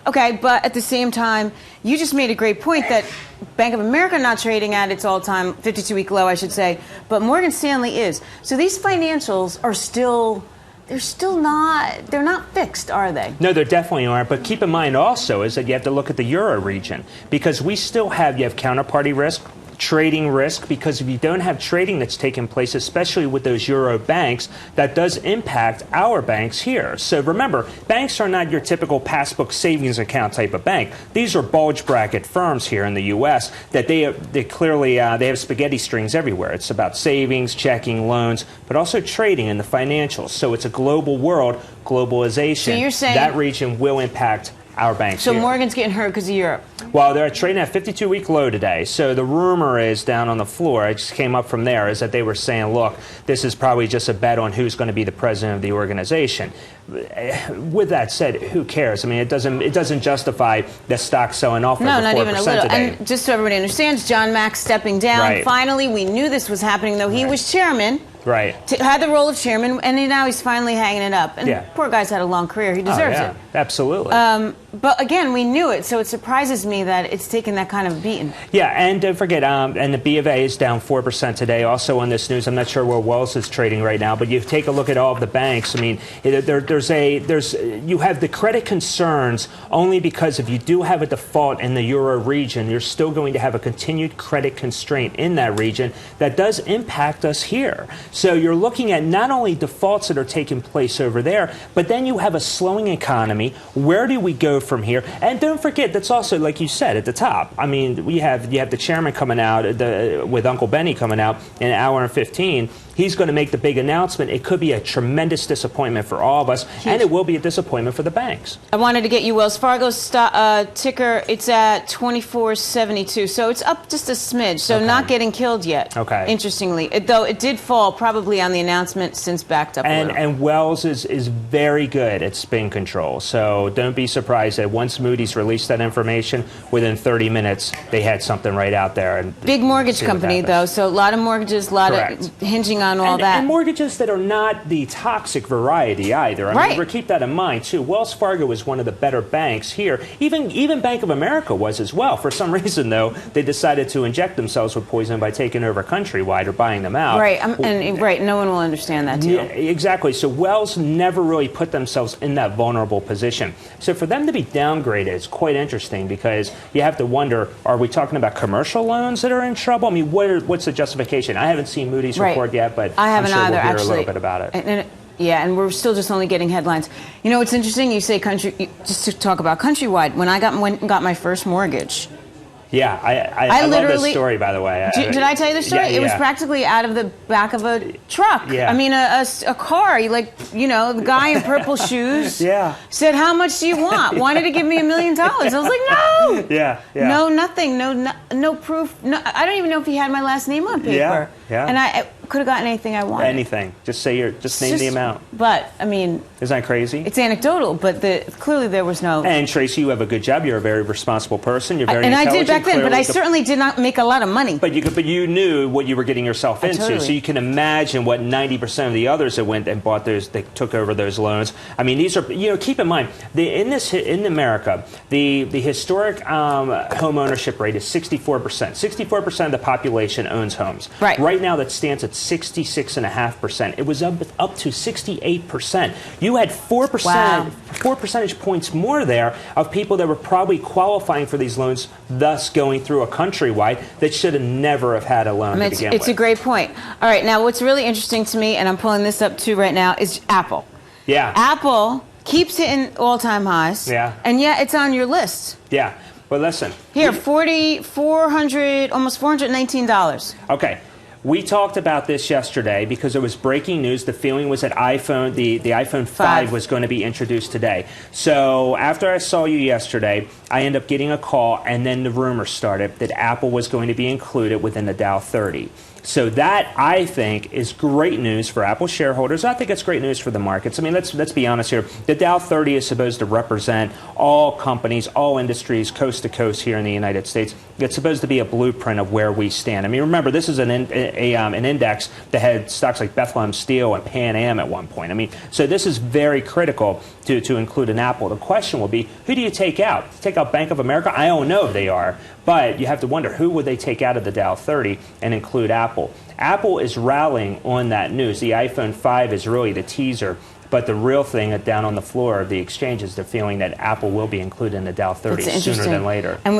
Okay, but at the same time, you just made a great point that Bank of America not trading at its all-time 52-week low, I should say, but Morgan Stanley is. So these financials are still... they're not fixed, are they? No, they definitely aren't. But keep in mind also is that you have to look at the Euro region because you have counterparty risk, trading risk, because if you don't have trading that's taking place, especially with those Euro banks, that does impact our banks here. So remember, banks are not your typical passbook savings account type of bank. These are bulge bracket firms here in the U.S. that they clearly they have spaghetti strings everywhere. It's about savings, checking, loans, but also trading in the financials. So it's a global world, globalization. So you're saying that region will impact our banks So here. Morgan's getting hurt because of Europe. Well, they're trading at 52-week low today. So the rumor is down on the floor, I just came up from there, is that they were saying, look, this is probably just a bet on who's going to be the president of the organization. With that said, who cares? I mean, it doesn't justify the stock selling off over 4% not even a little. today. And just so everybody understands, John Mack stepping down. Right. Finally, we knew this was happening, though he was chairman. Right. Had the role of chairman, and now he's finally hanging it up. And poor guy's had a long career. He deserves it. Absolutely. But again, we knew it, so it surprises me that it's taken that kind of beating. Yeah, and don't forget, and the B of A is down 4% today. Also on this news, I'm not sure where Wells is trading right now, but you take a look at all of the banks. I mean, you have the credit concerns only because if you do have a default in the Euro region, you're still going to have a continued credit constraint in that region that does impact us here. So you're looking at not only defaults that are taking place over there, but then you have a slowing economy. Where do we go from here? And don't forget, that's also, like you said, at the top. I mean, you have the chairman coming out with Uncle Benny coming out in an hour and 15. He's going to make the big announcement. It could be a tremendous disappointment for all of us, and it will be a disappointment for the banks. I wanted to get you Wells Fargo's ticker. It's at 24.72, so it's up just a smidge. So not getting killed yet. Okay. Interestingly, though it did fall probably on the announcement since backed up a little. And Wells is very good at spin control. So don't be surprised that once Moody's released that information, within 30 minutes they had something right out there. And big mortgage company though, so a lot of mortgages, a lot of hinging on all that. And mortgages that are not the toxic variety either. I mean, keep that in mind, too. Wells Fargo is one of the better banks here. Even Bank of America was as well. For some reason, though, they decided to inject themselves with poison by taking over Countrywide or buying them out. Right, no one will understand that, too. Yeah, exactly. So Wells never really put themselves in that vulnerable position. So for them to be downgraded is quite interesting because you have to wonder, are we talking about commercial loans that are in trouble? I mean, what's the justification? I haven't seen Moody's report yet, but I haven't I'm sure either, we'll hear actually. a little bit about it. And we're still just only getting headlines. You know, it's interesting you say just to talk about Countrywide. When I got my first mortgage. Yeah, I love this story, by the way. Did I tell you the story? Yeah, it was practically out of the back of a truck. Yeah. I mean, a car. The guy in purple shoes said, "How much do you want?" Wanted to give me $1 million. I was like, "No." Yeah. No, nothing. No proof. No, I don't even know if he had my last name on paper. Yeah. And I could have gotten anything I wanted. Anything. Just name the amount. But I mean, isn't that crazy? It's anecdotal, but clearly there was no. And Tracy, you have a good job. You're a very responsible person. You're very intelligent. And I did back then, but I certainly did not make a lot of money. But you knew what you were getting yourself into, totally. so you can imagine what 90% of the others that went and bought those, they took over those loans. I mean, these are, keep in mind, in America, the historic home ownership rate is 64%. 64% of the population owns homes. Right. Right now, that stands at 66.5%. It was up to 68%. You had 4 percentage points more there of people that were probably qualifying for these loans, thus going through a Countrywide that should have never have had a loan to begin with. It's a great point. All right, now what's really interesting to me, and I'm pulling this up too right now, is Apple. Yeah. Apple keeps hitting all-time highs. Yeah. And yet it's on your list. Yeah. But listen. Here, almost $419. Okay. We talked about this yesterday because it was breaking news. The feeling was that the iPhone 5 was going to be introduced today. So after I saw you yesterday, I ended up getting a call, and then the rumor started that Apple was going to be included within the Dow 30. So that, I think, is great news for Apple shareholders. I think it's great news for the markets. I mean, let's be honest here. The Dow 30 is supposed to represent all companies, all industries, coast to coast here in the United States. It's supposed to be a blueprint of where we stand. I mean, remember, this is an index that had stocks like Bethlehem Steel and Pan Am at one point. I mean, so this is very critical to include an Apple. The question will be, who do you take out? Take out Bank of America? I don't know they are. But you have to wonder, who would they take out of the Dow 30 and include Apple? Apple is rallying on that news. The iPhone 5 is really the teaser. But the real thing down on the floor of the exchanges, they're feeling that Apple will be included in the Dow 30 sooner than later.